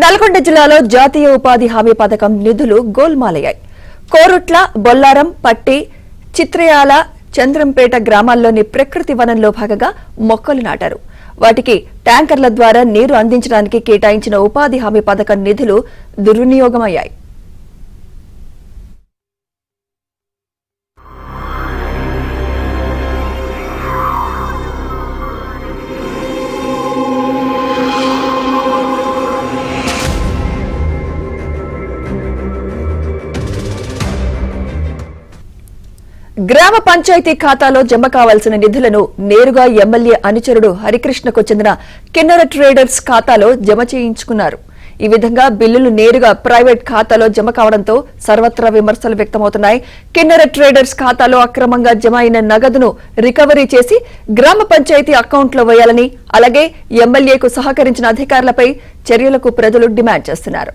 నల్గొండ జిల్లాలో జాతీయ ఉపాధి హామీ పథకం నిధులు గోల్మాలయ్యాయి. కోరుట్ల, బొల్లారం, పట్టి, చిత్రయాల, చంద్రంపేట గ్రామాల్లోని ప్రకృతి వనంలో భాగంగా మొక్కలు నాటారు. వాటికి ట్యాంకర్ల ద్వారా నీరు అందించడానికి కేటాయించిన ఉపాధి హామీ పథకం నిధులు దుర్వినియోగమయ్యాయి. గ్రామ పంచాయతీ ఖాతాలో జమ కావాల్సిన నిధులను నేరుగా ఎమ్మెల్యే అనుచరుడు హరికృష్ణకు చెందిన కిన్నెర ట్రేడర్స్ ఖాతాలో జమ చేయించుకున్నారు. ఈ విధంగా బిల్లులు నేరుగా ప్రైవేట్ ఖాతాలో జమ కావడంతో సర్వత్రా విమర్శలు వ్యక్తమవుతున్నాయి. కిన్నెర ట్రేడర్స్ ఖాతాలో అక్రమంగా జమ అయిన నగదును రికవరీ చేసి గ్రామ పంచాయతీ అకౌంట్లో వేయాలని, అలాగే ఎమ్మెల్యేకు సహకరించిన అధికారులపై చర్యలకు ప్రజలు డిమాండ్ చేస్తున్నారు.